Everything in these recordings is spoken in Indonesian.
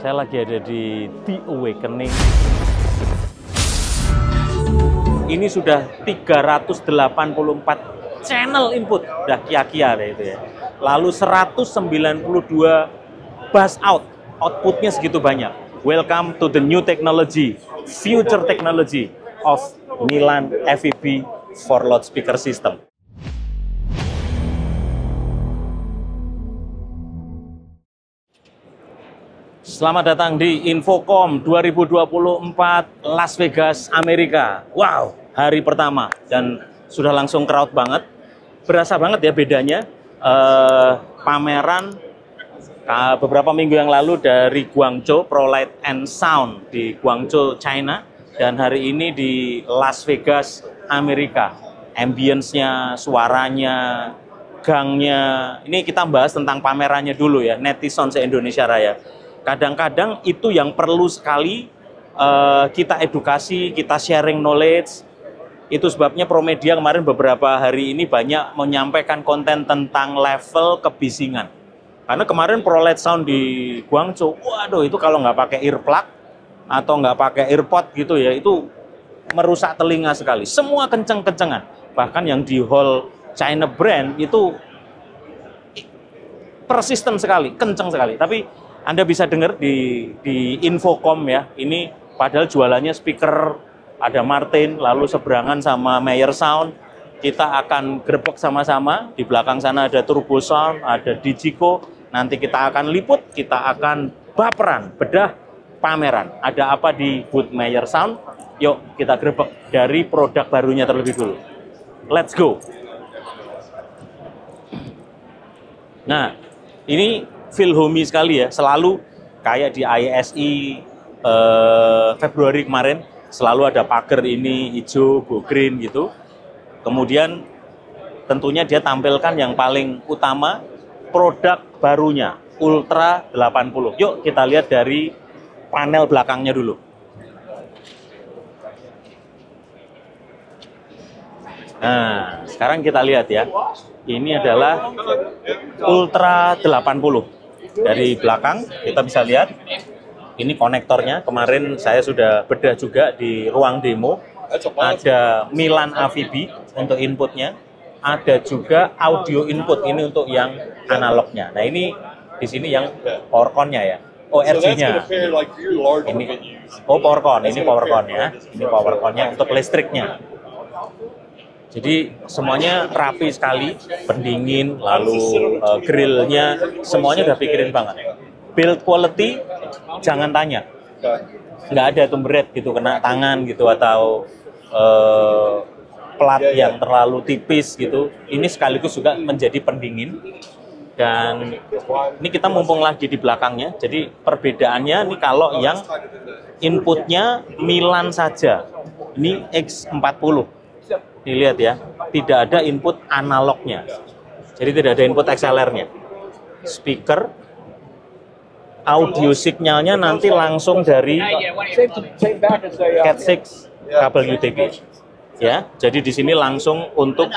Saya lagi ada di The Awakening. Ini sudah 384 channel input, udah kia-kia deh itu ya. Lalu 192 bus out, outputnya segitu banyak. Welcome to the new technology, future technology of Milan FEB for loudspeaker system. Selamat datang di Infocom 2024 Las Vegas, Amerika. Wow, hari pertama dan sudah langsung crowd banget. Berasa banget ya bedanya pameran beberapa minggu yang lalu dari Guangzhou Pro Light and Sound di Guangzhou, China, dan hari ini di Las Vegas, Amerika. Ambience-nya, suaranya, gangnya. Ini kita bahas tentang pamerannya dulu ya, Netizen se-Indonesia Raya. Kadang-kadang itu yang perlu sekali kita edukasi, kita sharing knowledge. Itu sebabnya Promedia kemarin beberapa hari ini banyak menyampaikan konten tentang level kebisingan. Karena kemarin Pro Light Sound di Guangzhou, waduh itu kalau nggak pakai earplug atau nggak pakai earpod gitu ya, itu merusak telinga sekali. Semua kenceng-kencengan. Bahkan yang di hall China Brand itu persisten sekali, kenceng sekali. Tapi Anda bisa dengar di Infocom ya, ini padahal jualannya speaker, ada Martin, lalu seberangan sama Meyer Sound. Kita akan grebek sama-sama, di belakang sana ada Turbo Sound, ada Digico. Nanti kita akan liput, kita akan baperan, bedah pameran. Ada apa di booth Meyer Sound? Yuk kita grebek dari produk barunya terlebih dulu. Let's go! Nah, ini feel homey sekali ya, selalu kayak di ISI Februari kemarin, selalu ada pagar ini hijau, go green gitu. Kemudian tentunya dia tampilkan yang paling utama, produk barunya, Ultra 80. Yuk kita lihat dari panel belakangnya dulu. Nah, sekarang kita lihat ya, ini adalah Ultra 80. Dari belakang kita bisa lihat ini konektornya. Kemarin saya sudah bedah juga di ruang demo. Ada Milan AVB untuk inputnya, ada juga audio input ini untuk yang analognya. Nah ini di sini yang PowerCon-nya ya, ORG-nya. Ini PowerCon, ini PowerCon ya, ini PowerCon-nya untuk listriknya. Jadi semuanya rapi sekali, pendingin, lalu grillnya, semuanya udah pikirin banget. Build quality, jangan tanya. Nggak ada tuh berat gitu, kena tangan gitu, atau plat yang terlalu tipis gitu. Ini sekaligus juga menjadi pendingin. Dan ini kita mumpung lagi di belakangnya, jadi perbedaannya nih kalau yang inputnya Milan saja, ini X40. Dilihat ya, tidak ada input analognya. Jadi tidak ada input XLR-nya. Speaker, audio signalnya nanti langsung dari Cat 6 kabel UTP. Ya, jadi di sini langsung untuk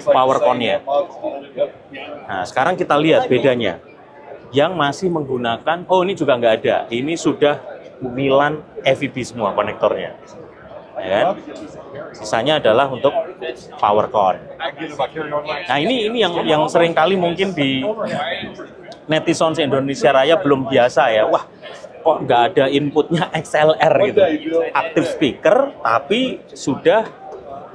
PowerCon-nya. Nah, sekarang kita lihat bedanya. Yang masih menggunakan, oh ini juga nggak ada. Ini sudah Milan FEB semua konektornya. Ya kan? Sisanya adalah untuk PowerCon. Nah ini yang sering kali mungkin di Netizen Indonesia Raya belum biasa ya. Wah, kok nggak ada inputnya XLR gitu. Aktif speaker tapi sudah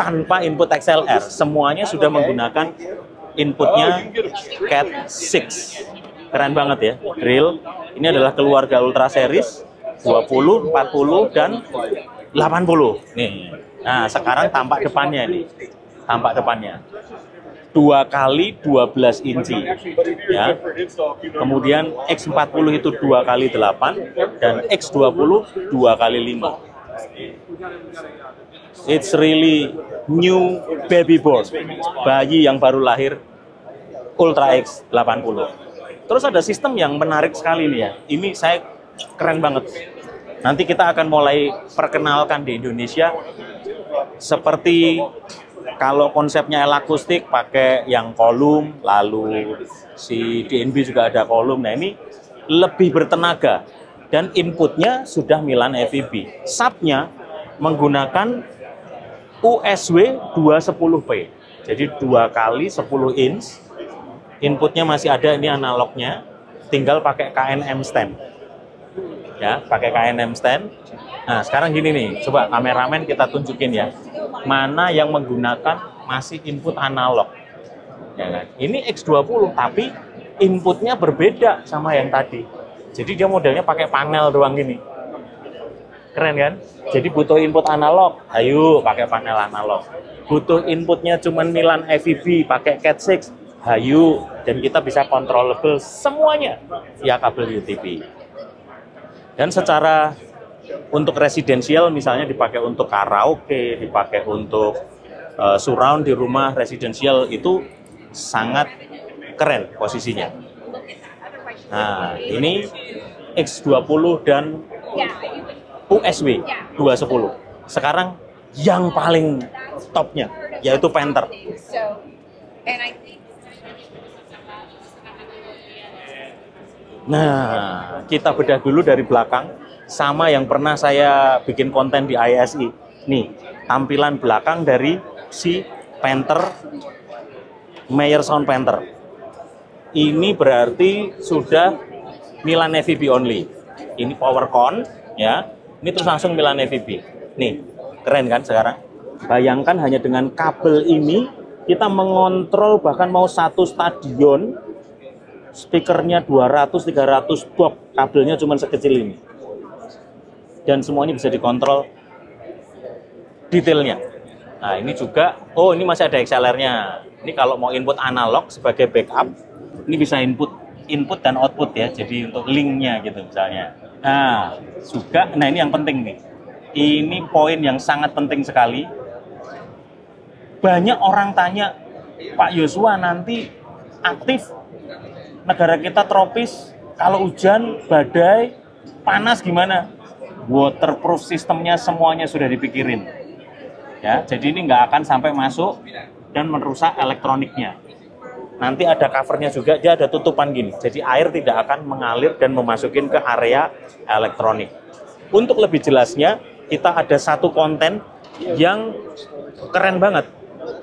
tanpa input XLR. Semuanya sudah menggunakan inputnya Cat 6. Keren banget ya. Grill. Ini adalah keluarga Ultra Series 20, 40 dan 80 nih. Nah sekarang tampak depannya nih, tampak depannya 2 kali 12 inci ya. Kemudian X40 itu 2 kali 8 dan X20 2 kali 5. It's really new baby born, bayi yang baru lahir Ultra X80. Terus ada sistem yang menarik sekali nih ya. Ini saya keren banget. Nanti kita akan mulai perkenalkan di Indonesia. Seperti kalau konsepnya elakustik pakai yang kolom, lalu si DNB juga ada kolom. Nah ini lebih bertenaga. dan inputnya sudah Milan FEB. Subnya menggunakan USW 210P. Jadi 2 kali 10 inch. Inputnya masih ada, ini analognya. Tinggal pakai KNM stand. Ya, pakai KNM stand. Nah, sekarang gini nih, coba kameramen kita tunjukin ya. Mana yang menggunakan masih input analog. Ya kan? Ini X20, tapi inputnya berbeda sama yang tadi. Jadi dia modelnya pakai panel doang gini. Keren kan? Jadi butuh input analog, ayo pakai panel analog. Butuh inputnya cuman Milan FEB pakai Cat6, ayo. Dan kita bisa controllable semuanya via kabel UTP. Dan secara untuk residensial misalnya dipakai untuk karaoke, dipakai untuk surround di rumah residensial, itu sangat keren posisinya. Nah, ini X20 dan USW 210. Sekarang yang paling topnya yaitu Panther. Nah, kita bedah dulu dari belakang sama yang pernah saya bikin konten di ISI. Nih, tampilan belakang dari si Panther, Meyer Sound Panther. Ini berarti sudah Milan FEB only. Ini power con, ya. Ini terus langsung Milan FEB. Nih, keren kan sekarang? Bayangkan hanya dengan kabel ini kita mengontrol bahkan mau satu stadion, speakernya 200-300 box, kabelnya cuma sekecil ini. Dan semuanya bisa dikontrol detailnya. Nah, ini juga, oh ini masih ada XLR-nya. Ini kalau mau input analog sebagai backup, ini bisa input dan output ya, jadi untuk linknya gitu misalnya. Nah, juga, nah ini yang penting nih. Ini poin yang sangat penting sekali. Banyak orang tanya, Pak Yosua nanti aktif, negara kita tropis, kalau hujan, badai, panas gimana? Waterproof sistemnya semuanya sudah dipikirin. Ya, jadi ini nggak akan sampai masuk dan merusak elektroniknya. Nanti ada covernya juga, dia ada tutupan gini. Jadi air tidak akan mengalir dan memasukin ke area elektronik. Untuk lebih jelasnya, kita ada satu konten yang keren banget.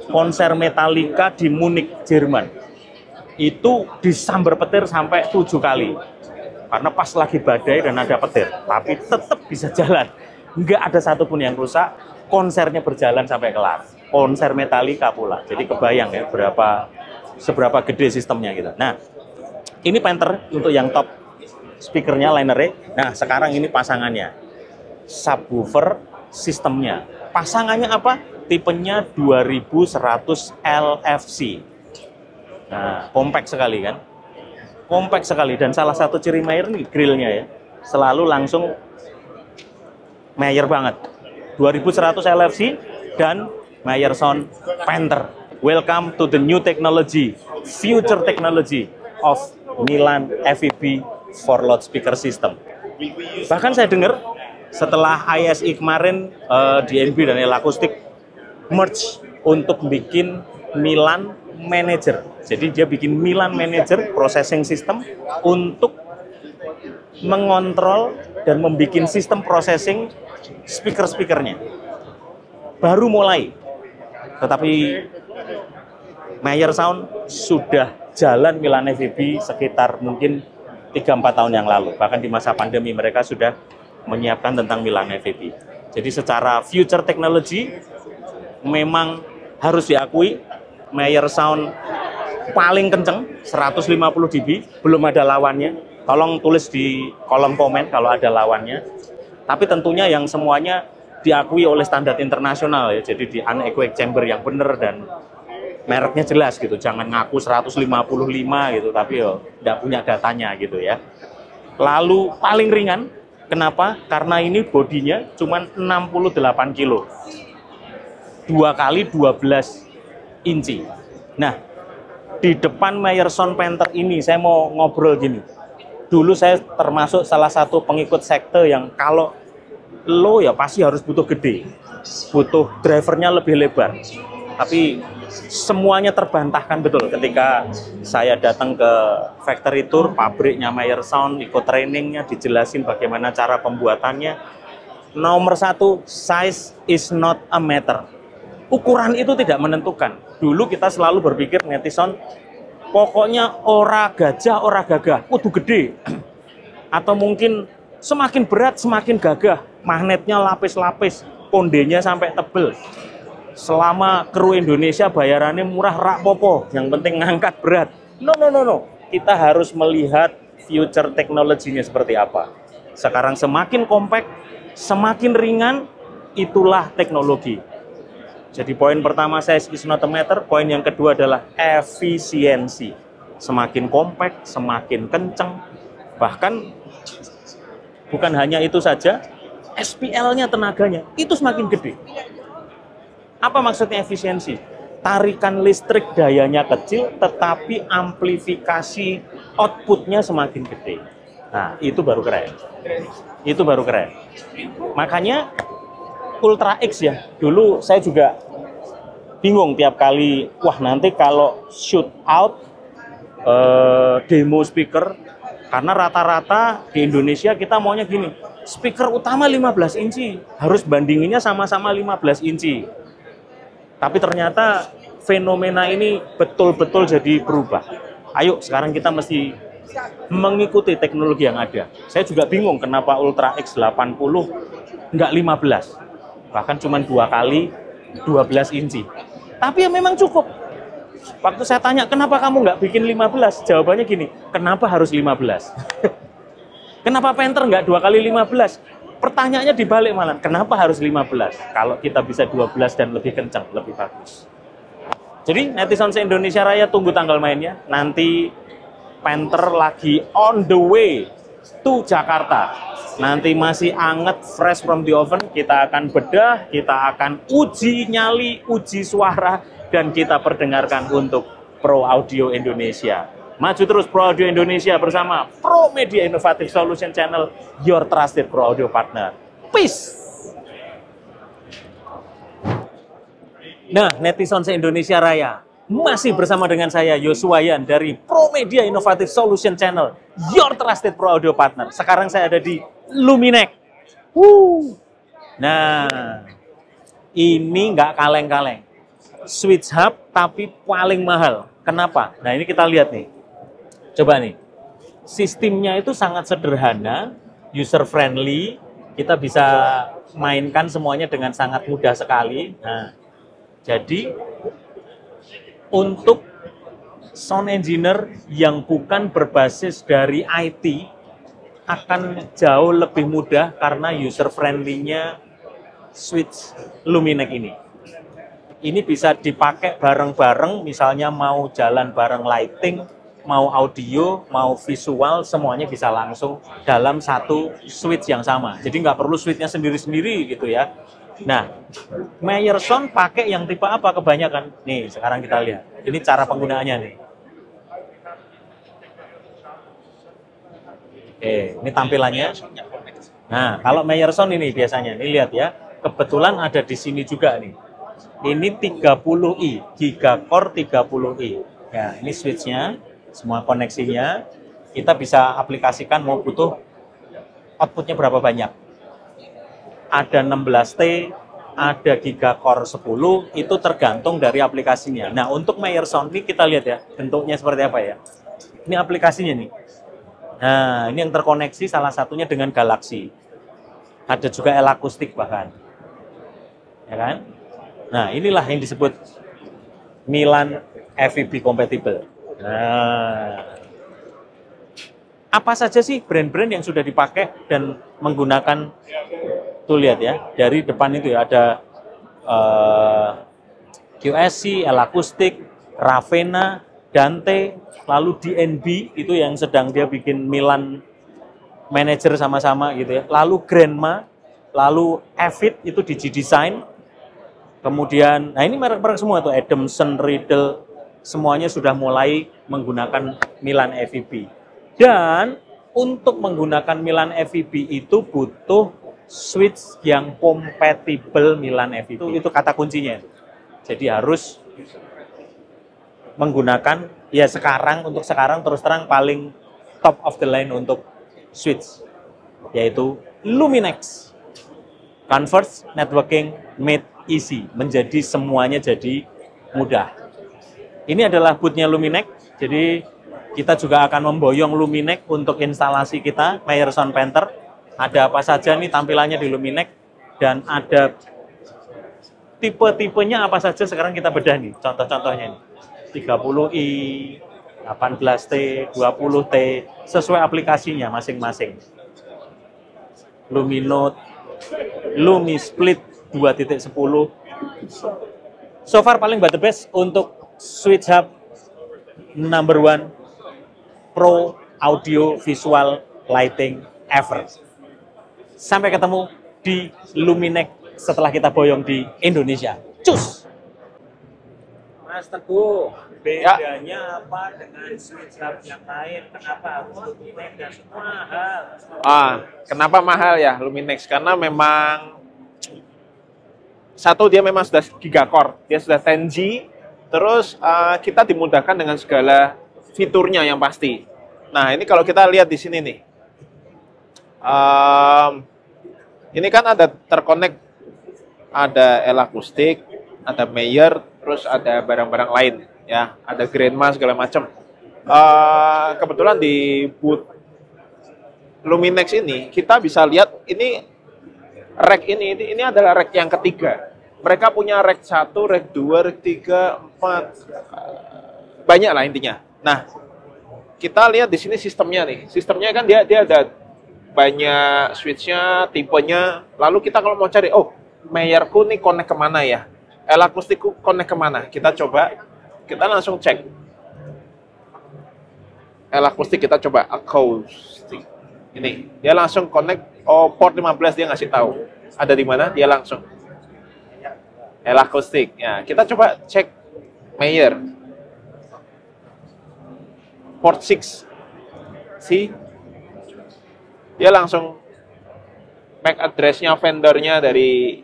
Konser Metallica di Munich, Jerman. Itu disambar petir sampai 7 kali. Karena pas lagi badai dan ada petir. Tapi tetap bisa jalan. Nggak ada satupun yang rusak. Konsernya berjalan sampai kelar. Konser Metallica pula. Jadi kebayang ya seberapa gede sistemnya gitu. Nah, ini Panther untuk yang top speakernya, linernya. Nah, sekarang ini pasangannya. Subwoofer sistemnya. Pasangannya apa? Tipenya 2100 LFC. Nah, compact sekali kan? Compact sekali. Dan salah satu ciri Meyer nih, grillnya ya. Selalu langsung Meyer banget. 2100 LFC dan Meyer Sound Panther. Welcome to the new technology, future technology of Milan FEB for loudspeaker system. Bahkan saya dengar setelah ISI kemarin DNB dan Elakustik merge untuk bikin Milan Manager. Jadi dia bikin Milan Manager processing system untuk mengontrol dan membuat sistem processing speaker-speakernya. Baru mulai. Tetapi Meyer Sound sudah jalan Milan FEB sekitar mungkin 3-4 tahun yang lalu. Bahkan di masa pandemi mereka sudah menyiapkan tentang Milan FEB. Jadi secara future technology memang harus diakui Meyer Sound paling kenceng 150 dB, belum ada lawannya. Tolong tulis di kolom komen kalau ada lawannya. Tapi tentunya yang semuanya diakui oleh standar internasional ya. Jadi di anechoic chamber yang benar dan mereknya jelas gitu. Jangan ngaku 155 gitu tapi yo nggak punya datanya gitu ya. Lalu paling ringan, kenapa? Karena ini bodinya cuma 68 kilo. 2 kali 12 inci. Nah, di depan Meyer Sound Panther ini saya mau ngobrol gini. Dulu saya termasuk salah satu pengikut sekte yang kalau lo ya pasti harus butuh gede. Butuh drivernya lebih lebar. Tapi semuanya terbantahkan betul ketika saya datang ke factory tour pabriknya Meyer Sound, ikut trainingnya, dijelasin bagaimana cara pembuatannya. Nomor satu, size is not a matter. Ukuran itu tidak menentukan. Dulu kita selalu berpikir netizen, pokoknya ora gajah, ora gagah, kudu gede. Atau mungkin semakin berat, semakin gagah. Magnetnya lapis-lapis, pondenya sampai tebel. Selama kru Indonesia bayarannya murah rak popo, yang penting ngangkat berat. No. Kita harus melihat future teknologinya seperti apa. Sekarang semakin compact, semakin ringan, itulah teknologi. Jadi poin pertama size is not a matter, poin yang kedua adalah efisiensi. Semakin compact, semakin kenceng. Bahkan bukan hanya itu saja, SPL-nya tenaganya itu semakin gede. Apa maksudnya efisiensi? Tarikan listrik dayanya kecil, tetapi amplifikasi outputnya semakin gede. Nah, itu baru keren. Itu baru keren. Makanya Ultra X ya, dulu saya juga bingung tiap kali, wah nanti kalau shoot out demo speaker, karena rata-rata di Indonesia kita maunya gini, speaker utama 15 inci, harus bandinginnya sama-sama 15 inci. Tapi ternyata fenomena ini betul-betul jadi berubah. Ayo sekarang kita mesti mengikuti teknologi yang ada. Saya juga bingung kenapa Ultra X 80 nggak 15. Bahkan cuma 2 kali 12 inci. Tapi ya memang cukup. Waktu saya tanya, kenapa kamu nggak bikin 15? Jawabannya gini, kenapa harus 15? Kenapa Panther nggak 2 kali 15? Pertanyaannya dibalik malah, kenapa harus 15? Kalau kita bisa 12 dan lebih kencang, lebih bagus. Jadi netizen se-Indonesia Raya tunggu tanggal mainnya. Nanti Panther lagi on the way to Jakarta. Nanti masih anget, fresh from the oven. Kita akan bedah, kita akan uji nyali, uji suara, dan kita perdengarkan untuk Pro Audio Indonesia. Maju terus Pro Audio Indonesia bersama Pro Media Innovative Solution Channel, your trusted Pro Audio partner. Peace! Nah, netizen se-Indonesia Raya, masih bersama dengan saya, Yoswayan, dari Pro Media Innovative Solution Channel, your trusted Pro Audio partner. Sekarang saya ada di Luminek. Nah, ini nggak kaleng-kaleng. Switch hub, tapi paling mahal. Kenapa? Nah, ini kita lihat nih. Coba nih, sistemnya itu sangat sederhana, user friendly, kita bisa mainkan semuanya dengan sangat mudah sekali. Nah, jadi untuk sound engineer yang bukan berbasis dari IT akan jauh lebih mudah karena user friendly-nya switch Luminek ini. Ini bisa dipakai bareng-bareng, misalnya mau jalan bareng lighting, mau audio, mau visual, semuanya bisa langsung dalam satu switch yang sama. Jadi nggak perlu switchnya sendiri-sendiri gitu ya. Nah, Meyer Sound pakai yang tipe apa kebanyakan? Nih, sekarang kita lihat. Ini cara penggunaannya nih. Oke, ini tampilannya. Nah, kalau Meyer Sound ini biasanya, ini lihat ya. Kebetulan ada di sini juga nih. Ini 30i, Gigacore 30i. Ya, ini switchnya. Semua koneksinya, kita bisa aplikasikan mau butuh outputnya berapa banyak. Ada 16T, ada Gigacore 10, itu tergantung dari aplikasinya. Nah, untuk Meyer Sound ini kita lihat ya, bentuknya seperti apa ya. Ini aplikasinya nih. Nah, ini yang terkoneksi salah satunya dengan Galaxy. Ada juga L-Acoustic bahkan. Ya kan? Nah, inilah yang disebut Milan FEB compatible. Nah, apa saja sih brand-brand yang sudah dipakai dan menggunakan, tuh lihat ya, dari depan itu ya ada QSC, L-Acoustic, Ravenna, Dante, lalu DNB itu yang sedang dia bikin Milan Manager sama-sama gitu ya, lalu Grandma, lalu Avid itu Digi Design, kemudian, nah ini merek-merek semua tuh, Adamson, Riddle, semuanya sudah mulai menggunakan Milan FEB. Dan untuk menggunakan Milan FEB itu butuh switch yang kompatibel Milan FEB. Itu kata kuncinya. Jadi harus menggunakan ya untuk sekarang terus terang paling top of the line untuk switch yaitu Luminex. Converge networking made easy, menjadi semuanya jadi mudah. Ini adalah bootnya Luminex, jadi kita juga akan memboyong Luminex untuk instalasi kita, Meyer Sound Panther. Ada apa saja nih tampilannya di Luminex, dan ada tipe-tipenya apa saja sekarang kita bedah nih, contoh-contohnya nih. 30i, 18T, 20T, sesuai aplikasinya masing-masing. Luminote, Lumisplit 2.10. So far paling the best untuk switch hub number 1 pro audio visual lighting ever. Sampai ketemu di Luminex setelah kita boyong di Indonesia. Cus! Mas Teguh, bedanya apa dengan switch hub yang lain? Kenapa harus Luminex dan mahal? Kenapa mahal ya Luminex? Karena memang satu, dia memang sudah gigacore, dia sudah 10G, terus kita dimudahkan dengan segala fiturnya yang pasti. Nah, ini kalau kita lihat di sini nih, ini kan ada terkonek, ada L-Acoustic, ada Meyer, terus ada barang-barang lain, ya, ada Grandma segala macam. Kebetulan di booth Luminex ini kita bisa lihat ini rack ini adalah rack yang ketiga. Mereka punya rack 1, rack 2, rack 3, 4, banyak lah intinya. Nah, kita lihat di sini sistemnya nih. Sistemnya kan dia ada banyak switch-nya, tipenya. Lalu kita kalau mau cari, Meyerku nih connect kemana ya? L-Acousticku connect kemana? Kita coba, kita langsung cek. L-Acoustic kita coba, acoustic. Ini, dia langsung connect, port 15 dia ngasih tahu. Ada di mana? Dia langsung. L-Acoustic. Ya, kita coba cek Meyer. Port 6. See? Dia langsung MAC address-nya, vendornya dari,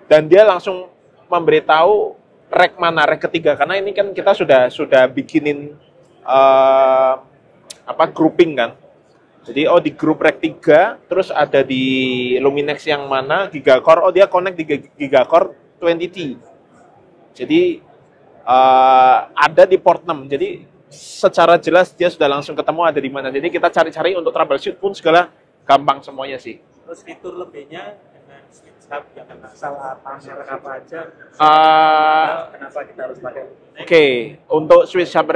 dan dia langsung memberitahu rack mana, rack ketiga, karena ini kan kita sudah bikinin grouping kan. Jadi di grup rack 3, terus ada di Luminex yang mana gigacore, dia connect di gigacore 20T. Jadi ada di port 6. Jadi secara jelas dia sudah langsung ketemu ada di mana. Jadi kita cari-cari untuk troubleshoot pun segala gampang semuanya sih. Terus fitur lebihnya dengan switch hub yang salah merek apa aja? Kenapa kita harus pakai? Oke, untuk switch hub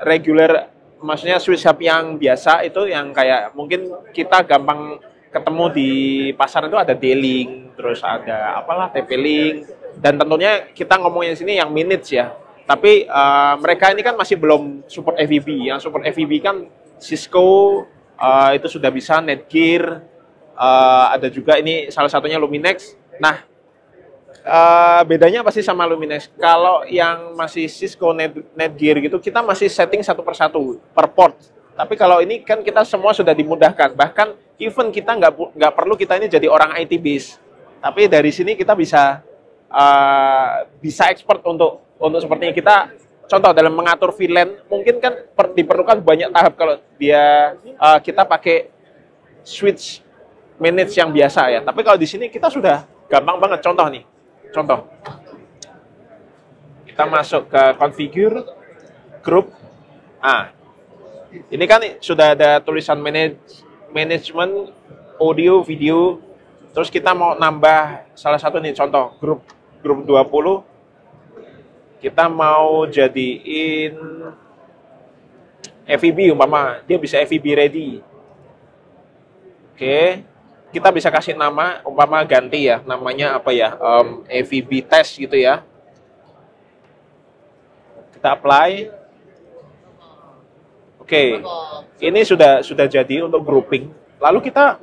regular, maksudnya switch hub yang biasa itu yang kayak mungkin kita gampang ketemu di pasar itu ada D-Link, terus ada apalah TP-Link, dan tentunya kita ngomongin sini yang minutes ya. Tapi mereka ini kan masih belum support FEV. Yang support FEV kan Cisco, itu sudah bisa, Netgear, ada juga ini salah satunya Luminex. Nah, bedanya pasti sama Luminex. Kalau yang masih Cisco, Netgear gitu, kita masih setting satu persatu per port. Tapi kalau ini kan kita semua sudah dimudahkan. Bahkan even kita nggak perlu kita ini jadi orang IT base. Tapi dari sini kita bisa export untuk sepertinya kita. Contoh dalam mengatur VLAN, mungkin kan diperlukan banyak tahap kalau kita pakai switch manage yang biasa ya. Tapi kalau di sini kita sudah gampang banget. Contoh nih, kita masuk ke configure group. Ini kan sudah ada tulisan management audio video. Terus kita mau nambah salah satu nih, contoh grup 20. Kita mau jadiin FEB, umpama dia bisa FEB ready. Oke, kita bisa kasih nama, umpama ganti ya, namanya apa ya, FEB test gitu ya. Kita apply. Oke, ini sudah jadi untuk grouping. Lalu kita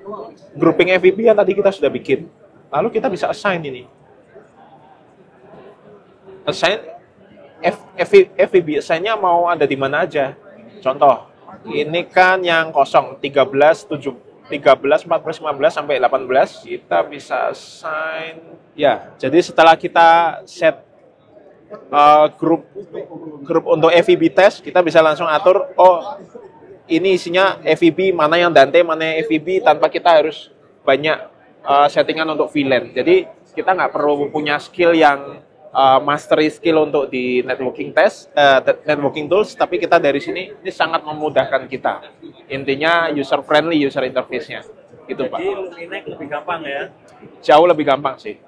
grouping FEB yang tadi kita sudah bikin. Lalu kita bisa assign ini. Assign FEB assign-nya mau ada di mana aja. Contoh, ini kan yang kosong 13, 14, 15 sampai 18. Kita bisa assign. Ya, jadi setelah kita set grup untuk FEB test, kita bisa langsung atur, oh ini isinya FEB, mana yang Dante, mana yang FEB, tanpa kita harus banyak settingan untuk VLAN. Jadi kita nggak perlu punya skill yang mastery skill untuk di networking test, networking tools, tapi kita dari sini ini sangat memudahkan kita. Intinya user friendly user interface-nya. Gitu, Pak. Jadi Luminek lebih gampang ya? Jauh lebih gampang sih.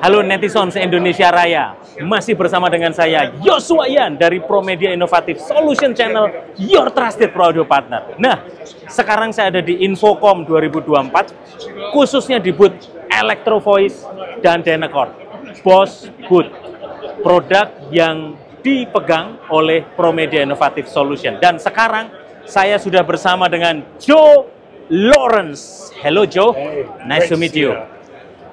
Halo netizen se-Indonesia Raya, masih bersama dengan saya Joshua Yan dari Promedia Inovatif Solution Channel, your trusted audio partner. Nah, sekarang saya ada di Infocom 2024, khususnya di booth Electro Voice dan Dynacor. Boss Good, produk yang dipegang oleh Promedia Inovatif Solution. Dan sekarang saya sudah bersama dengan Joe Lawrence. Hello Joe, Hey, nice to great meet see you. ya.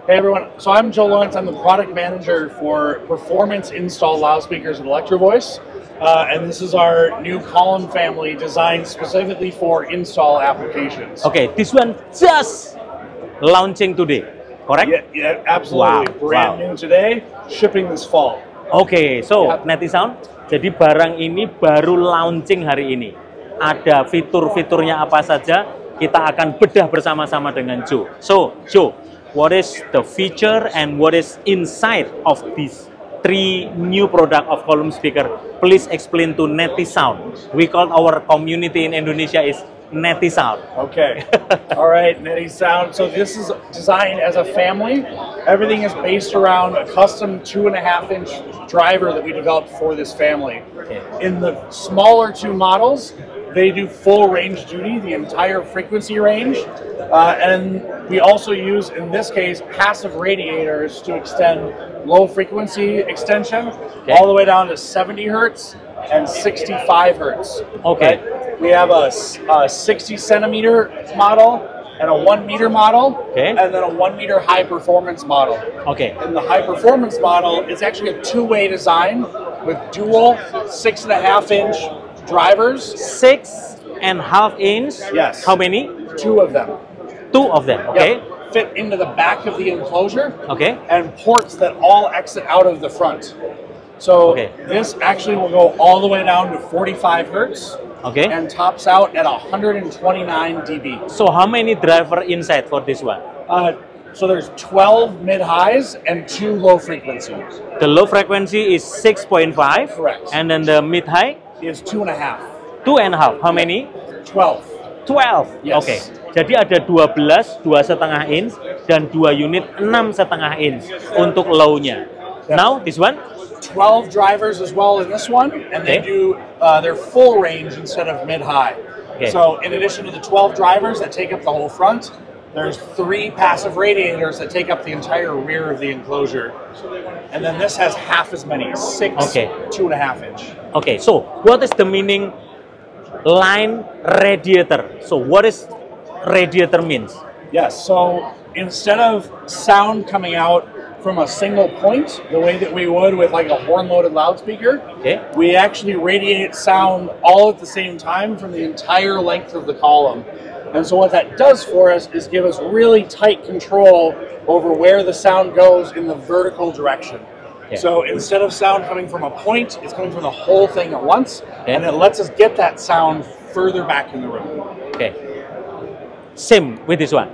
Hey everyone, so I'm Joe Lawrence. I'm the product manager for Performance Install Loudspeakers and Electro Voice. And this is our new column family designed specifically for install applications. Okay, this one just launching today, correct? Yeah, absolutely. Wow, Brand wow. new today, shipping this fall. Oke, so Yap. netizen, jadi barang ini baru launching hari ini. Ada fitur-fiturnya apa saja, kita akan bedah bersama-sama dengan Joe. So, Joe, what is the feature and what is inside of these 3 new product of column speaker? Please explain to netizen. We call our community in Indonesia is netizen. Okay. All right, Netty Sound. So this is designed as a family. Everything is based around a custom 2.5-inch driver that we developed for this family. Okay. In the smaller 2 models, they do full range duty, the entire frequency range. And we also use, in this case, passive radiators to extend low frequency extension all the way down to 70 hertz and 65 hertz. Okay. Right? We have a 60 centimeter model and a 1 meter model, Okay. and then a 1 meter high performance model. Okay. And the high performance model is actually a 2-way design with dual 6.5-inch drivers. 6.5 inch. Yes. How many? 2 of them. 2 of them. Okay. Yep, fit into the back of the enclosure. Okay. And ports that all exit out of the front. So Okay. this actually will go all the way down to 45 hertz Okay. and tops out at 129 dB. So how many driver inside for this one? So there's 12 mid-highs and 2 low frequencies. The low frequency is 6.5. Correct. And then the mid high Is 2.5. 2.5. How many? 12. 12. Yes. Oke. Jadi ada 12, 2,5 inch dan 2 unit 6,5 inch untuk low-nya. Yeah. Now this one. 12 drivers as well in this one, and they Okay. do their full range instead of mid-high. Okay. So in addition to the 12 drivers that take up the whole front, there's 3 passive radiators that take up the entire rear of the enclosure. And then this has half as many, 6 Okay. 2.5 inch. Okay. So what is the meaning line radiator? So what is radiator means? Yes, so instead of sound coming out from a single point, the way that we would with like a horn-loaded loudspeaker, Okay. we actually radiate sound all at the same time from the entire length of the column. And so what that does for us is give us really tight control over where the sound goes in the vertical direction. Okay. So instead of sound coming from a point, it's coming from the whole thing at once, Okay. and it lets us get that sound further back in the room. Okay. Same with this one.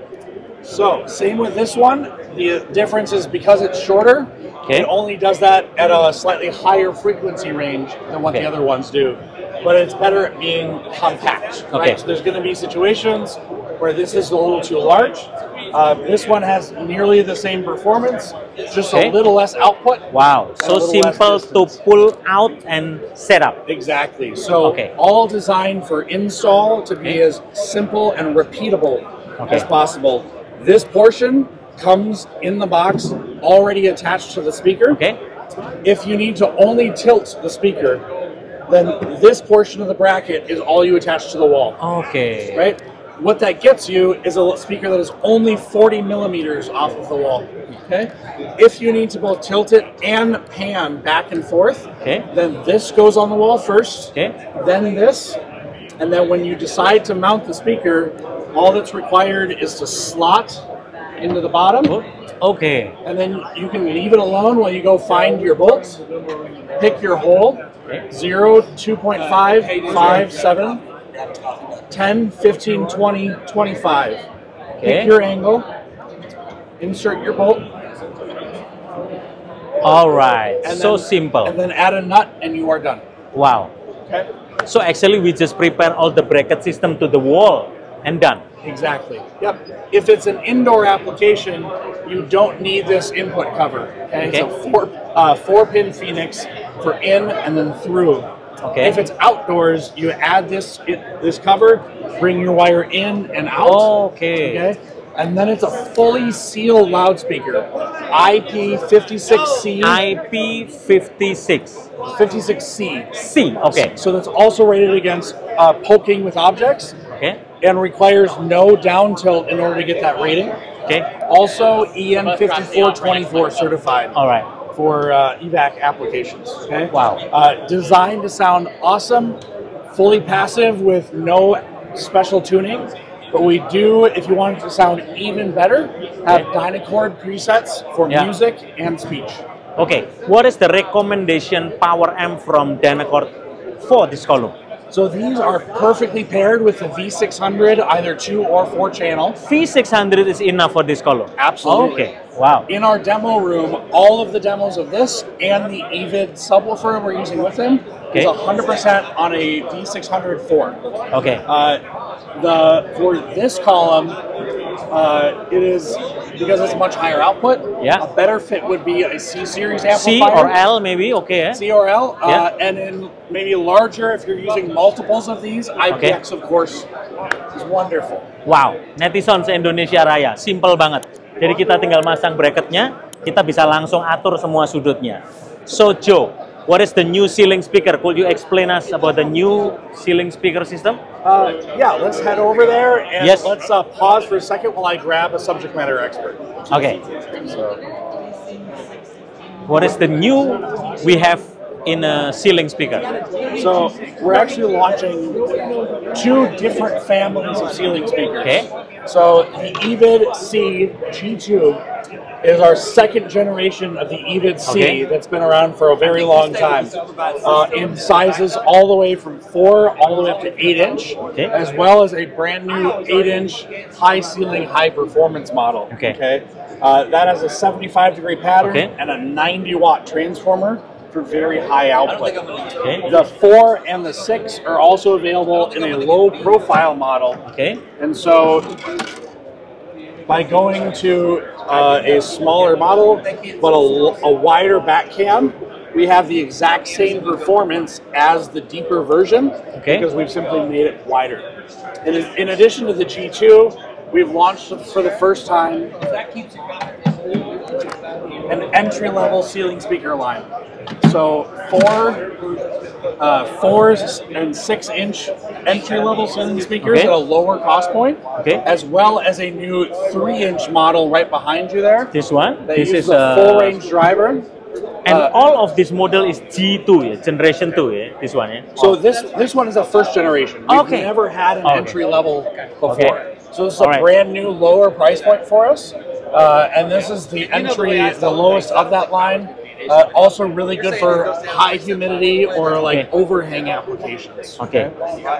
So, same with this one. The difference is because it's shorter, Okay. it only does that at a slightly higher frequency range than what Okay. the other ones do. But it's better at being compact, Okay. right? So there's going to be situations where this is a little too large. This one has nearly the same performance, just Okay. a little less output. Wow. and a So little less simple to distance. pull out and set up. Exactly. So Okay. all designed for install to be as simple and repeatable Okay. as possible. This portion comes in the box already attached to the speaker. Okay. If you need to only tilt the speaker, then this portion of the bracket is all you attach to the wall, Okay. right? What that gets you is a speaker that is only 40 millimeters off of the wall, okay? If you need to both tilt it and pan back and forth, Okay. then this goes on the wall first, Okay. then this, and then when you decide to mount the speaker, all that's required is to slot into the bottom, Good. Okay. And then you can leave it alone while you go find your bolts. Pick your hole, 0, 2.5, 5, 7, 10, 15, 20, 25. Pick your angle, insert your bolt. All right. And So then- simple. And then add a nut and you are done. Wow. Okay? So actually we just prepare all the bracket system to the wall and done. Exactly. Yep. If it's an indoor application, you don't need this input cover. Okay. Okay. So four-pin Phoenix for in and then through. Okay. If it's outdoors, you add this cover, bring your wire in and out. Okay. Okay. And then it's a fully sealed loudspeaker, IP56C. IP56. 56C. C. Okay. So that's also rated against poking with objects Okay. and requires no down tilt in order to get that rating. Okay. Also EN5424 certified All right. for evac applications. Okay. Wow. Designed to sound awesome, fully passive with no special tuning. But we do, if you want it to sound even better, have Dynacord presets for Yeah. music and speech. Okay. What is the recommendation power amp from Dynacord for this column? So these are perfectly paired with the V600, either 2 or 4 channel. V600 is enough for this column. Absolutely. Okay. Wow. In our demo room, all of the demos of this and the EVID subwoofer we're using with him is Okay. 100% on a V600 4. Okay. For this column, it is because it's much higher output. Yeah. A better fit would be a C series C amplifier. or L maybe. Okay. Eh? C or L, Yeah. and then maybe larger if you're using multiples of these. IPX, of course, is wonderful. Wow, netizen se-Indonesia Raya, simple banget. Jadi kita tinggal masang bracketnya, kita bisa langsung atur semua sudutnya. So Joe, what is the new ceiling speaker? Could you explain us about the new ceiling speaker system? Yeah, let's head over there and Yes. let's pause for a second while I grab a subject matter expert. Okay, So, what is the new we have in a ceiling speaker? so we're actually launching 2 different families of ceiling speakers. Okay. So the EVID C G2 is our second generation of the EVID C Okay. that's been around for a very long time. In sizes all the way from 4 all the way up to 8 inch, Okay. as well as a brand new 8 inch high ceiling, high performance model. Okay. That has a 75-degree pattern Okay. and a 90-watt transformer for very high output. Okay. The 4 and the 6 are also available in a low profile model. Okay. And so by going to a smaller model, but a wider back cam, we have the exact same performance as the deeper version Okay. because we've simply made it wider. And in addition to the G2, we've launched for the first time an entry-level ceiling speaker line. So 4 and 6 inch entry-level ceiling speakers Okay. at a lower cost point, Okay. as well as a new 3-inch model right behind you there. This one. They This use is the full-range driver. and all of this model is G2, yeah? Generation 2, yeah? This one, yeah? So this one is a first generation. We've Okay. never had an Okay. entry level before. Okay. So this is All a right. brand new lower price point for us. And this is the entry, the lowest of that line. Also really good for high humidity or like Okay. overhang applications. Okay.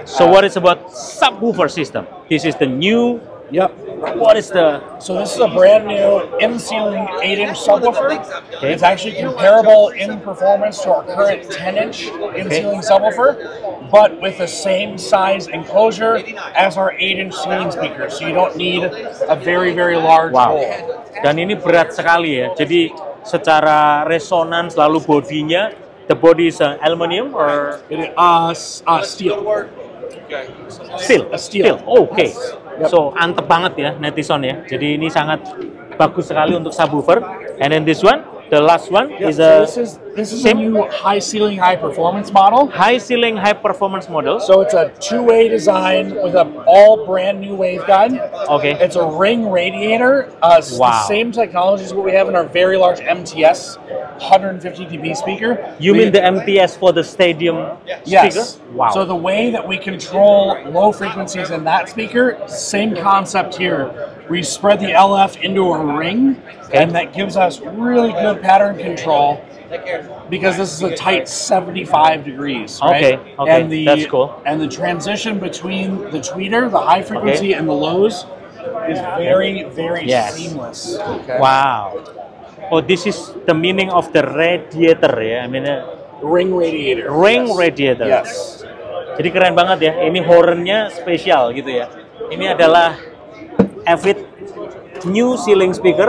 So what is about subwoofer system? This is the new. Yep. What is the? So this is a brand new in-ceiling 8-inch subwoofer. Okay. It's actually comparable in performance to our current 10-inch in-ceiling subwoofer, but with the same size enclosure as our 8-inch ceiling speaker. So you don't need a very, very large Wow. hole. Dan ini berat sekali ya. Jadi secara resonans lalu bodinya, the body is aluminium or It is, steel. steel? A steel. Oh, oke. Yep. So antep banget ya netizen ya. Jadi ini sangat bagus sekali untuk subwoofer. And then this one, the last one Yeah, is so a this is a same new high ceiling, high performance model. high ceiling, high performance model. So it's a 2-way design with a all brand new waveguide. Okay. It's a ring radiator. It's Wow. the same technology as what we have in our very large MTS 150 dB speaker. You mean the MTS for the stadium speaker? Yes. Wow. So the way that we control low frequencies in that speaker, same concept here. We spread the LF into a ring, and that gives us really good pattern control because this is a tight 75 degrees, right? Okay, And that's cool. And the transition between the tweeter, the high frequency, and the lows is very, very seamless. Okay? Wow. Oh, this is the meaning of the radiator ya. I mean, Ring radiator. ring yes. radiator. Yes. Jadi keren banget ya. Ini hornnya spesial gitu ya. Ini adalah Avid new ceiling speaker.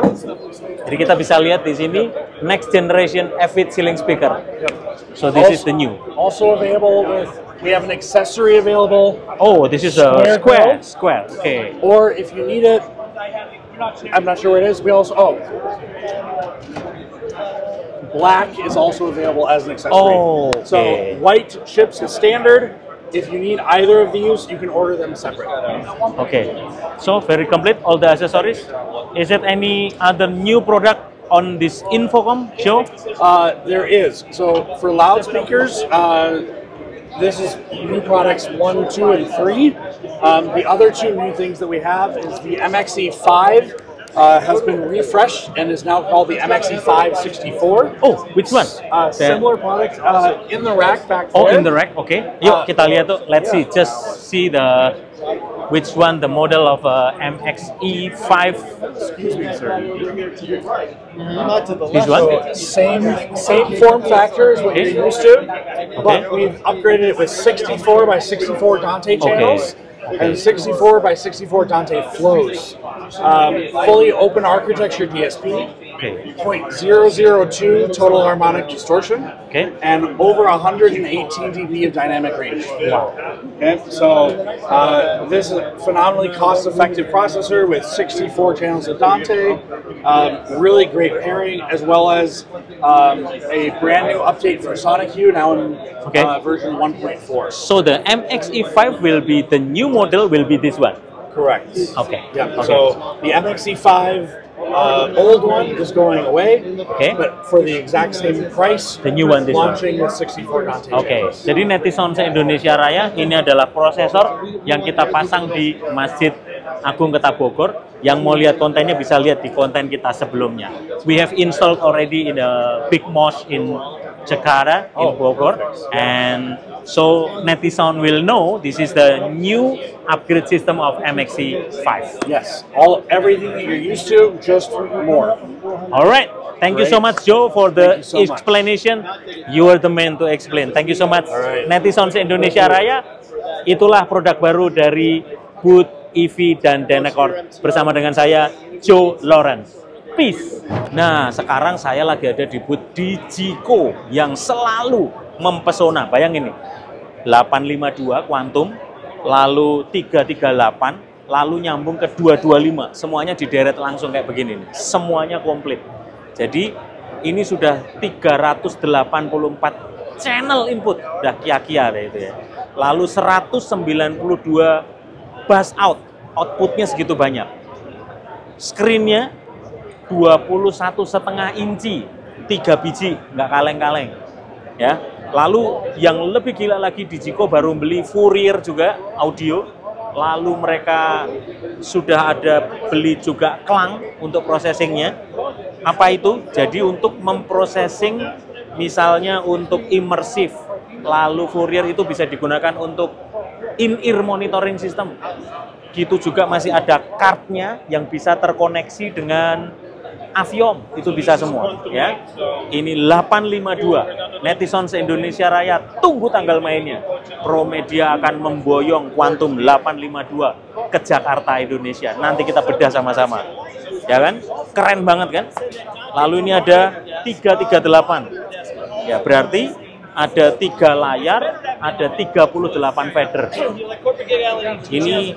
Jadi kita bisa lihat di sini next generation Avid ceiling speaker. So this is the new. Also available with, we have an accessory available. Oh, this is a Square square. Okay. Or if you need it, I'm not sure where it is. We also, black is also available as an accessory. Oh, okay. So white ships is standard. If you need either of these, you can order them separate. Okay. So very complete all the accessories. Is it any other new product on this Infocom show? There is. So for loudspeakers, this is new products 1, 2, and 3. The other two new things that we have is the MXE5 has been refreshed and is now called the MXE5 64. Oh, which one? Similar product in the rack back there. Oh, in the rack. Okay. Yuk kita lihat tuh. Let's see. Just see the which one the model of MXE5. Excuse me, sir. This one. Same form factor as what you're used to, but we've upgraded it with 64 by 64 Dante channels. And 64 by 64 Dante flows. Fully open architecture DSP, 0.002 total harmonic distortion, and over 118 dB of dynamic range. Wow. Okay, so this is a phenomenally cost-effective processor with 64 channels of Dante, really great pairing, as well as a brand new update for Sonic Hue now in version 1.4. So the MXE5 will be the new model. Will be this one. Correct. Okay. Yeah. So the MXE5 old one is going away. But for the exact same price, the new one, this launching with 64 Dante. Jadi netizen se-Indonesia Raya, ini adalah prosesor yang kita pasang di Masjid Agung Kota Bogor. Yang mau lihat kontennya bisa lihat di konten kita sebelumnya. We have installed already in a big mosque in Jakarta, in Bogor, and so netizen will know this is the new upgrade system of MXE5. Yes, everything that you're used to, just more. All right. Thank you so much, Joe, for the explanation. You are the man to explain. Thank you so much, netizen se-Indonesia Raya. Itulah produk baru dari Booth EV dan Dynacord bersama dengan saya, Joe Lawrence. Peace. Nah, sekarang saya lagi ada di booth Digico yang selalu mempesona. Bayangin nih, 852 Quantum, lalu 338, lalu nyambung ke 225. Semuanya dideret langsung kayak begini nih. Semuanya komplit. Jadi ini sudah 384 channel input, udah kia-kia deh itu ya. Lalu 192 bus outputnya segitu banyak. Screen-nya 21,5 inci, 3 biji, nggak kaleng-kaleng. Ya. Lalu yang lebih gila lagi, Digico baru beli Fourier juga audio. Lalu mereka sudah ada beli juga Klang untuk processingnya. Apa itu? Jadi untuk memprocessing misalnya untuk immersive. Lalu Fourier itu bisa digunakan untuk in-ear monitoring system. Gitu juga masih ada cardnya yang bisa terkoneksi dengan Aviom, itu bisa semua ya. Ini 852. Netizen se-Indonesia Raya, tunggu tanggal mainnya. Promedia akan memboyong Quantum 852 ke Jakarta, Indonesia. Nanti kita bedah sama-sama. Ya kan? Keren banget kan? Lalu ini ada 338. Ya, berarti ada 3 layar, ada 38 fader. Ini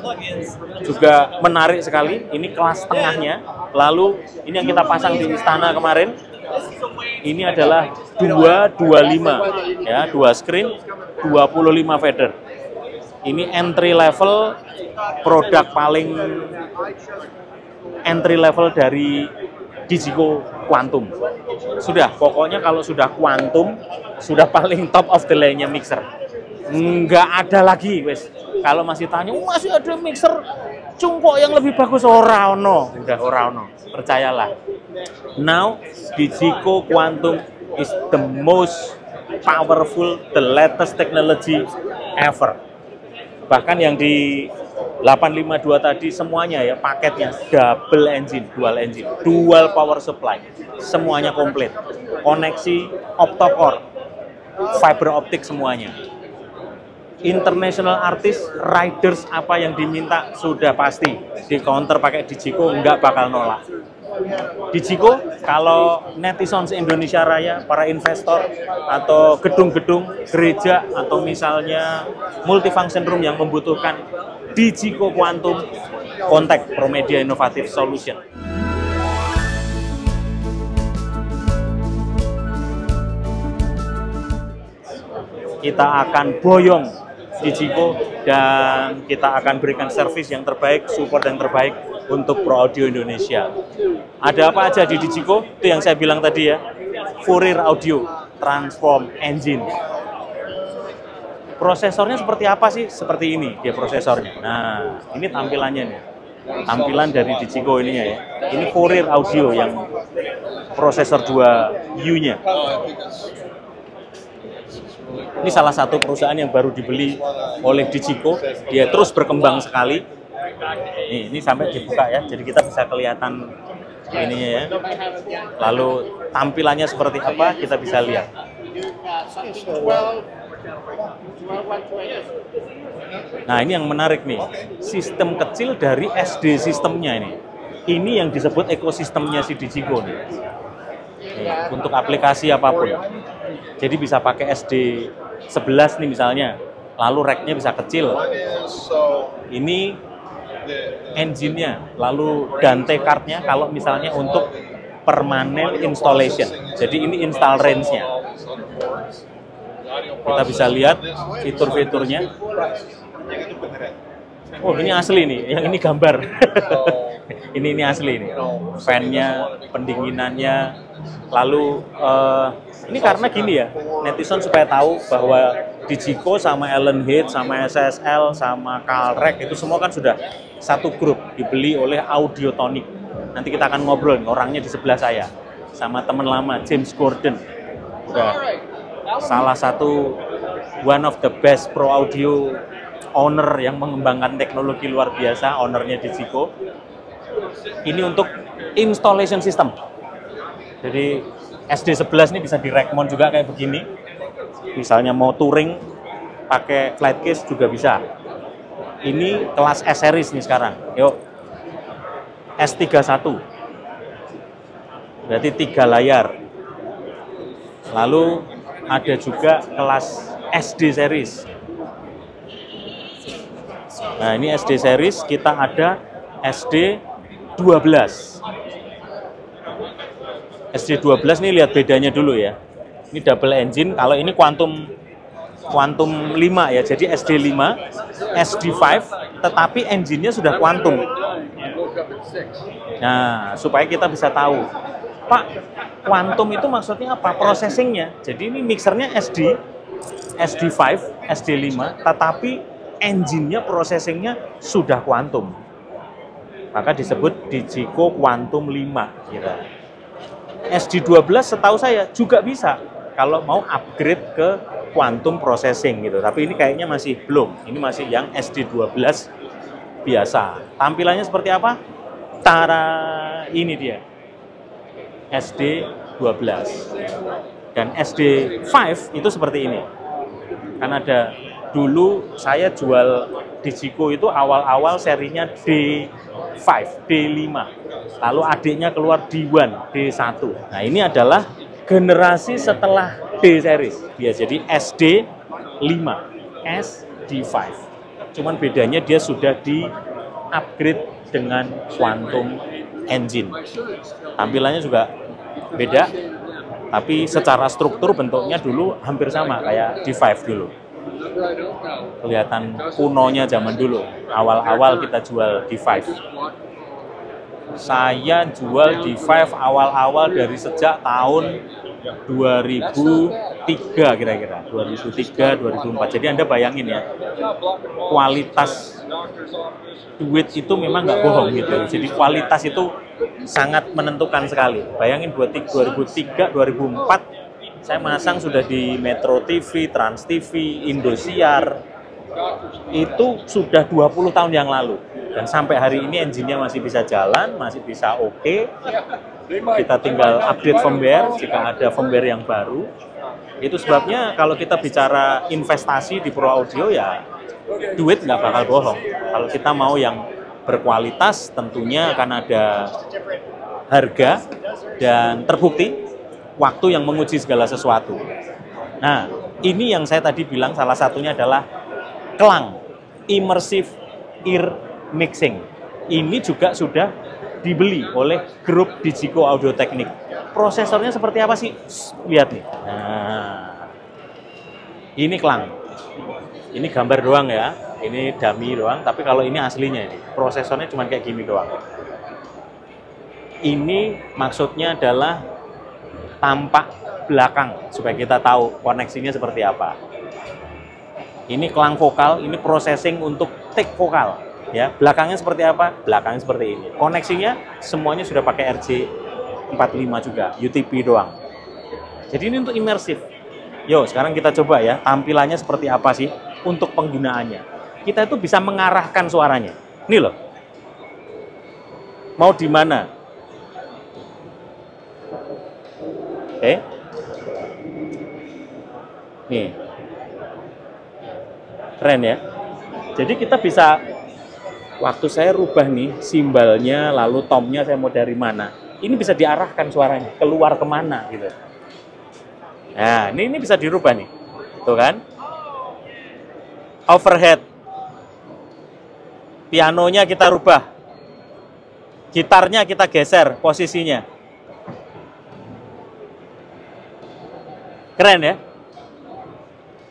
juga menarik sekali. Ini kelas tengahnya. Lalu ini yang kita pasang di istana kemarin. Ini adalah 225, ya, 2 screen, 25 fader. Ini entry level, produk paling entry level dari Digico Quantum. Sudah, pokoknya kalau sudah kuantum, sudah paling top of the line-nya mixer. Nggak ada lagi, wes. Kalau masih tanya, masih ada mixer cungkok yang lebih bagus, ora ono. Udah ora ono, percayalah. Now, Digico Quantum is the most powerful, the latest technology ever. Bahkan yang di 852 tadi semuanya ya paketnya double engine, dual power supply, semuanya komplit. Koneksi octa-core, fiber optik semuanya. International artist, riders apa yang diminta sudah pasti di counter pakai Digico, nggak bakal nolak. Digico, kalau netizen Indonesia Raya, para investor atau gedung-gedung gereja atau misalnya multifunction room yang membutuhkan Digico Quantum, kontak Promedia Innovative Solution. Kita akan boyong Digico dan kita akan berikan servis yang terbaik, support yang terbaik untuk Pro Audio Indonesia. Ada apa aja di Digico? Itu yang saya bilang tadi ya, Fourier Audio Transform Engine. Prosesornya seperti apa sih? Seperti ini dia prosesornya. Nah, ini tampilannya nih. Tampilan dari Digico ini ya. Ini Fourier Audio yang prosesor 2U-nya. Ini salah satu perusahaan yang baru dibeli oleh Digico. Dia terus berkembang sekali. Ini sampai dibuka ya. Jadi kita bisa kelihatan ininya ya. Lalu tampilannya seperti apa kita bisa lihat. Nah, ini yang menarik nih, sistem kecil dari SD sistemnya ini. Ini yang disebut ekosistemnya si Digico nih. Untuk aplikasi apapun. Jadi bisa pakai SD 11 nih misalnya, lalu rack-nya bisa kecil. Ini engine-nya, lalu Dante card-nya kalau misalnya untuk permanent installation. Jadi ini install range-nya. Kita bisa lihat fitur-fiturnya. Oh, ini asli nih, yang ini gambar. ini asli nih. Fan-nya, pendinginannya. Lalu ini karena gini ya, netizen supaya tahu bahwa Digico sama Allen Heath, sama SSL, sama Calrec itu semua kan sudah satu grup dibeli oleh Audiotonic. Nanti kita akan ngobrol, orangnya di sebelah saya, sama teman lama James Gordon. Udah salah satu one of the best pro audio owner yang mengembangkan teknologi luar biasa, ownernya Digico. Ini untuk installation system. Jadi SD11 ini bisa di rack mount juga kayak begini. Misalnya mau touring pakai flight case juga bisa. Ini kelas S series nih sekarang. Yuk. S31. Berarti 3 layar. Lalu ada juga kelas SD series. Nah, ini SD series, kita ada SD 12. SD 12 nih lihat bedanya dulu ya. Ini double engine, kalau ini Quantum 5 ya. Jadi SD 5, SD 5, tetapi engine-nya sudah Quantum. Nah, supaya kita bisa tahu, Pak, Quantum itu maksudnya apa? Processing-nya. Jadi ini mixernya SD 5, SD 5, tetapi engine-nya, processing-nya sudah Quantum. Maka disebut Digico Quantum 5 kira. SD12 setahu saya juga bisa kalau mau upgrade ke quantum processing gitu. Tapi ini kayaknya masih belum. Ini masih yang SD12 biasa. Tampilannya seperti apa? Tara, ini dia. SD12. Dan SD5 itu seperti ini. Kan ada dulu saya jual Digico itu awal-awal serinya D5, D5. Lalu adiknya keluar D1, D1. Nah, ini adalah generasi setelah D series. Dia jadi SD5, SD5. Cuman bedanya dia sudah di-upgrade dengan Quantum Engine. Tampilannya juga beda, tapi secara struktur bentuknya dulu hampir sama kayak D5 dulu. Kelihatan kunonya zaman dulu, awal-awal kita jual D5. Saya jual di Five awal-awal dari sejak tahun 2003 kira-kira, 2003, 2004. Jadi Anda bayangin ya, kualitas duit itu memang nggak bohong gitu. Jadi kualitas itu sangat menentukan sekali. Bayangin buat 2003, 2004, saya masang sudah di Metro TV, Trans TV, Indosiar. Itu sudah 20 tahun yang lalu. Dan sampai hari ini engine-nya masih bisa jalan, masih bisa oke. Kita tinggal update firmware jika ada firmware yang baru. Itu sebabnya kalau kita bicara investasi di Pro Audio ya duit nggak bakal bohong. Kalau kita mau yang berkualitas tentunya akan ada harga dan terbukti waktu yang menguji segala sesuatu. Nah, ini yang saya tadi bilang salah satunya adalah Klang Immersive Ear Mixing. Ini juga sudah dibeli oleh grup Digico Audio Technik. Prosesornya seperti apa sih? Lihat nih. Nah, ini Klang. Ini gambar doang ya. Ini dummy doang. Tapi kalau ini aslinya ini. Prosesornya cuma kayak gini doang. Ini maksudnya adalah tampak belakang supaya kita tahu koneksinya seperti apa. Ini Klang vokal. Ini processing untuk take vokal. Ya, belakangnya seperti apa? Belakangnya seperti ini. Koneksinya semuanya sudah pakai RJ45 juga, UTP doang. Jadi ini untuk imersif. Yo, sekarang kita coba ya, tampilannya seperti apa sih untuk penggunaannya. Kita itu bisa mengarahkan suaranya. Nih loh. Mau di mana? Nih. Keren ya. Jadi kita bisa waktu saya rubah nih simbalnya, lalu tomnya saya mau dari mana, ini bisa diarahkan suaranya keluar kemana gitu. Nah, ini bisa dirubah nih, tuh kan? Overhead, pianonya kita rubah, gitarnya kita geser posisinya, keren ya?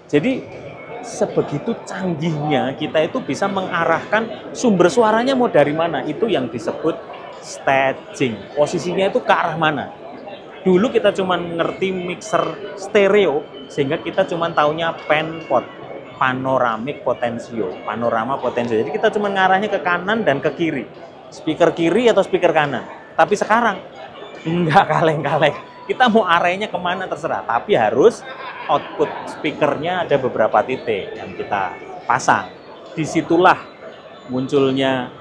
Jadi sebegitu canggihnya kita itu bisa mengarahkan sumber suaranya mau dari mana. Itu yang disebut staging. Posisinya itu ke arah mana. Dulu kita cuma ngerti mixer stereo sehingga kita cuma taunya penpot, panoramic potensio, panorama potensio. Jadi kita cuma ngarahnya ke kanan dan ke kiri. Speaker kiri atau speaker kanan. Tapi sekarang enggak kaleng-kaleng. Kita mau arahnya kemana terserah, tapi harus output speakernya ada beberapa titik yang kita pasang. Disitulah munculnya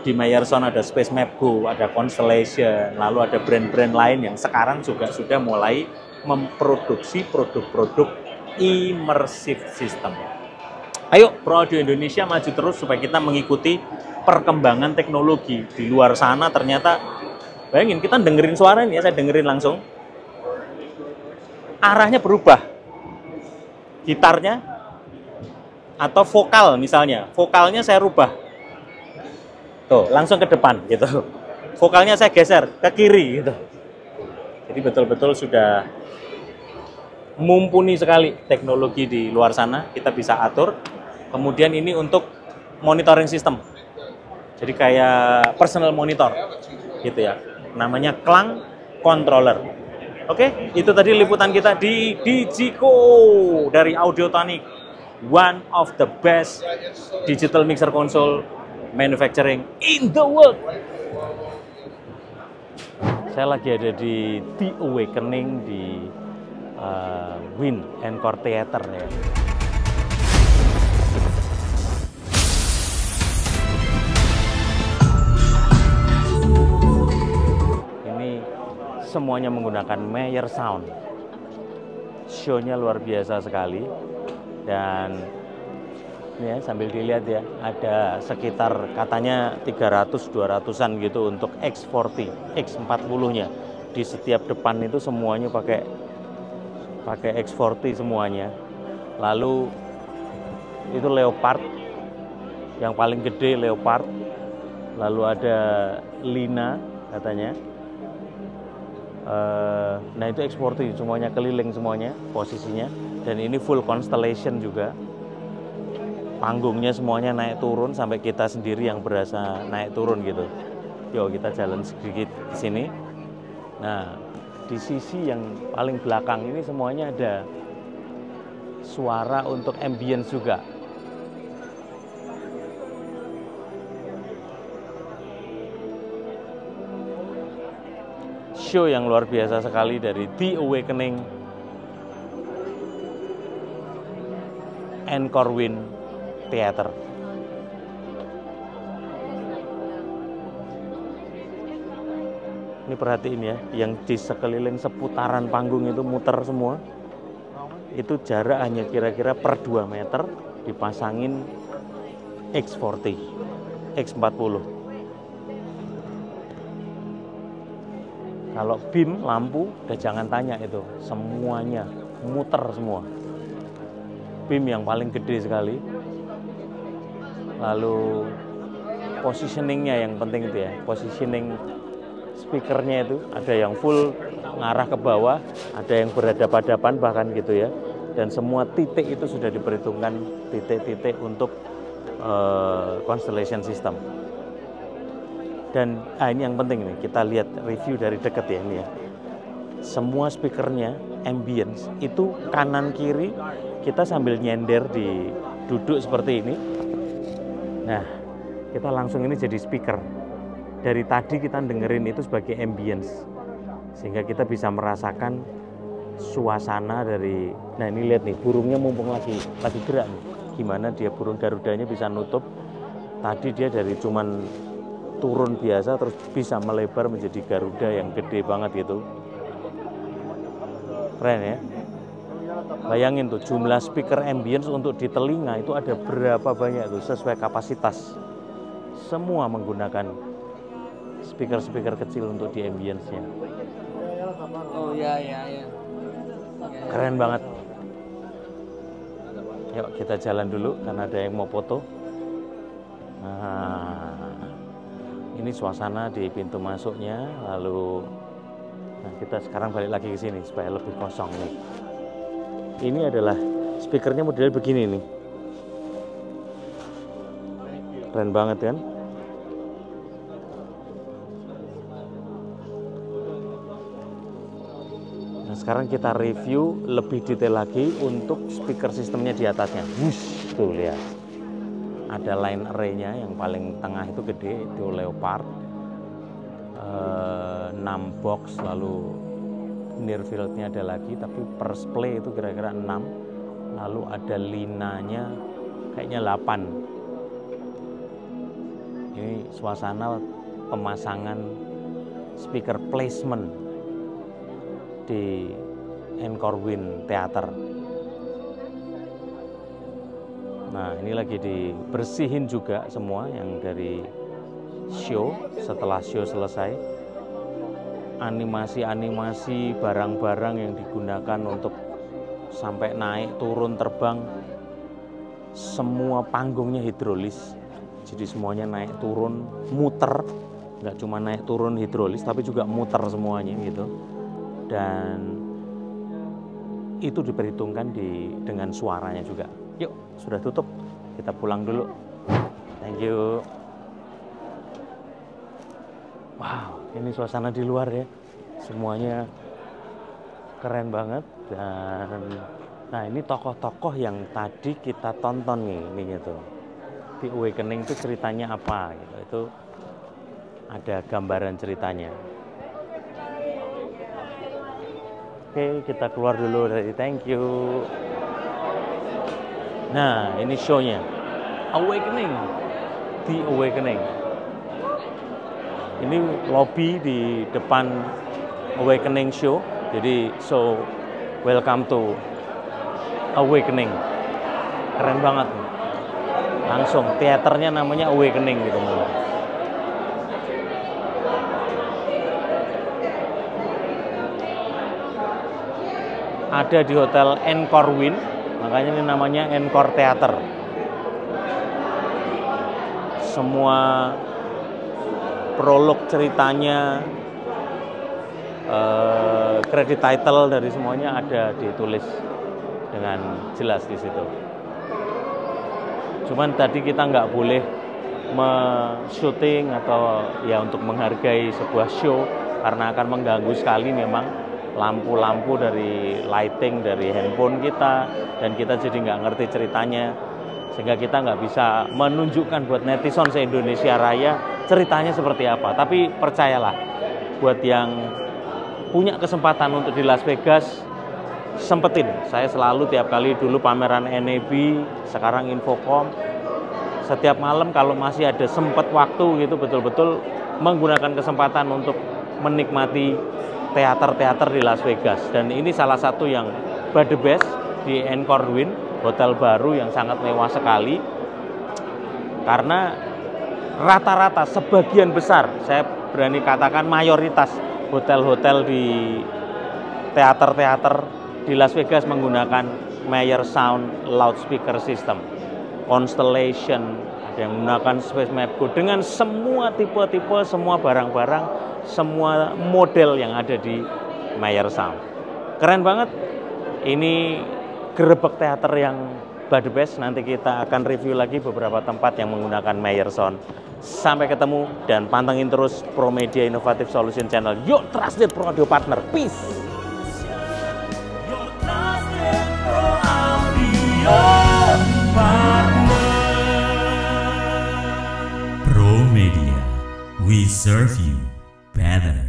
di Meyerson ada Space Map Go, ada Constellation, lalu ada brand-brand lain yang sekarang juga sudah mulai memproduksi produk-produk immersive system. Ayo, Pro Audio Indonesia maju terus supaya kita mengikuti perkembangan teknologi. Di luar sana ternyata bayangin, kita dengerin suara ini ya, saya dengerin langsung. Arahnya berubah. Gitarnya atau vokal misalnya. Vokalnya saya rubah. Tuh, langsung ke depan gitu. Vokalnya saya geser ke kiri gitu. Jadi betul-betul sudah mumpuni sekali teknologi di luar sana. Kita bisa atur. Kemudian ini untuk monitoring system. Jadi kayak personal monitor gitu ya. Namanya Klang Controller. Oke, itu tadi liputan kita di Digico dari Audio-Tonic, one of the best digital mixer console manufacturing in the world. Saya lagi ada di The Awakening di Wind Encore Theater ya. Semuanya menggunakan Meyer Sound. Show-nya luar biasa sekali. Dan ini ya, sambil dilihat ya, ada sekitar katanya 300-200an gitu untuk X40, X40-nya. Di setiap depan itu semuanya pakai X40 semuanya. Lalu itu Leopard, yang paling gede Leopard. Lalu ada Lina katanya. Nah itu X40 semuanya keliling semuanya posisinya, dan ini full Constellation juga. Panggungnya semuanya naik turun sampai kita sendiri yang berasa naik turun gitu. Yuk kita jalan sedikit ke sini. Nah, di sisi yang paling belakang ini semuanya ada suara untuk ambience juga. Show yang luar biasa sekali dari The Awakening Encore Wind Theater. Ini perhatiin ya, yang di sekeliling seputaran panggung itu muter semua. Itu jarak hanya kira-kira per 2 meter, dipasangin X40, X40. Kalau beam, lampu, udah jangan tanya itu, semuanya muter semua. Beam yang paling gede sekali. Lalu positioningnya yang penting itu ya, positioning speakernya itu ada yang full ngarah ke bawah, ada yang berhadapan-hadapan bahkan gitu ya. Dan semua titik itu sudah diperhitungkan titik-titik untuk constellation system. Dan ini yang penting nih, kita lihat review dari dekat ya ini ya. Semua speakernya ambience itu kanan kiri kita sambil nyender di duduk seperti ini. Nah, kita langsung ini jadi speaker. Dari tadi kita dengerin itu sebagai ambience, sehingga kita bisa merasakan suasana dari. Nah ini lihat nih, burungnya mumpung lagi gerak nih, gimana dia burung Garudanya bisa nutup. Tadi dia dari cuman turun biasa terus bisa melebar menjadi Garuda yang gede banget gitu. Keren ya. Bayangin tuh jumlah speaker ambience untuk di telinga itu ada berapa banyak tuh sesuai kapasitas. Semua menggunakan speaker-speaker kecil untuk di ambience-nya. Oh ya. Keren banget. Yuk kita jalan dulu karena ada yang mau foto. Nah, ini suasana di pintu masuknya. Lalu, nah kita sekarang balik lagi ke sini supaya lebih kosong nih. Ini adalah speakernya modelnya begini nih. Keren banget kan? Sekarang kita review lebih detail lagi untuk speaker sistemnya di atasnya. Wush, tuh lihat. Ada line array-nya yang paling tengah itu gede, itu Leopard. 6 box, lalu near field-nya ada lagi, tapi per play itu kira-kira 6. Lalu ada linanya kayaknya 8. Ini suasana pemasangan speaker placement di Encore Wind Theater. Nah ini lagi dibersihin juga semua yang dari show. Setelah show selesai, animasi-animasi barang-barang yang digunakan untuk sampai naik turun terbang, semua panggungnya hidrolis. Jadi semuanya naik turun muter, nggak cuma naik turun hidrolis tapi juga muter semuanya gitu. Dan itu diperhitungkan dengan suaranya juga. Yuk, sudah tutup, kita pulang dulu. Thank you. Wow, ini suasana di luar ya, semuanya keren banget. Dan nah ini tokoh-tokoh yang tadi kita tonton nih, ini gitu. The Awakening itu ceritanya apa gitu. Itu ada gambaran ceritanya. Oke, kita keluar dulu dari thank you. Nah, ini show-nya. Awakening. The Awakening. Ini lobby di depan Awakening show. Jadi, so welcome to Awakening. Keren banget. Langsung, teaternya namanya Awakening gitu. Ada di Hotel Encore Wind, makanya ini namanya Encore Theater. Semua prolog ceritanya, credit title dari semuanya ada ditulis dengan jelas di situ. Cuman tadi kita nggak boleh syuting atau ya untuk menghargai sebuah show, karena akan mengganggu sekali memang lampu-lampu dari lighting dari handphone kita, dan kita jadi nggak ngerti ceritanya, sehingga kita nggak bisa menunjukkan buat netizen se-Indonesia Raya ceritanya seperti apa. Tapi percayalah, buat yang punya kesempatan untuk di Las Vegas, sempetin. Saya selalu tiap kali dulu pameran NAB, sekarang Infocom, setiap malam kalau masih ada sempat waktu gitu, betul-betul menggunakan kesempatan untuk menikmati teater-teater di Las Vegas. Dan ini salah satu yang by the best di Encore Wynn, hotel baru yang sangat mewah sekali. Karena rata-rata sebagian besar, saya berani katakan mayoritas hotel-hotel di teater-teater di Las Vegas menggunakan Meyer Sound loudspeaker system, Constellation, ada yang menggunakan Space Mapco dengan semua tipe-tipe, semua barang-barang, semua model yang ada di Meyer Sound. Keren banget. Ini gerebek teater yang by the best. Nanti kita akan review lagi beberapa tempat yang menggunakan Meyer Sound. Sampai ketemu dan pantengin terus Promedia Innovative Solution Channel, your trusted pro audio partner. Peace. Pro Media, we serve you better.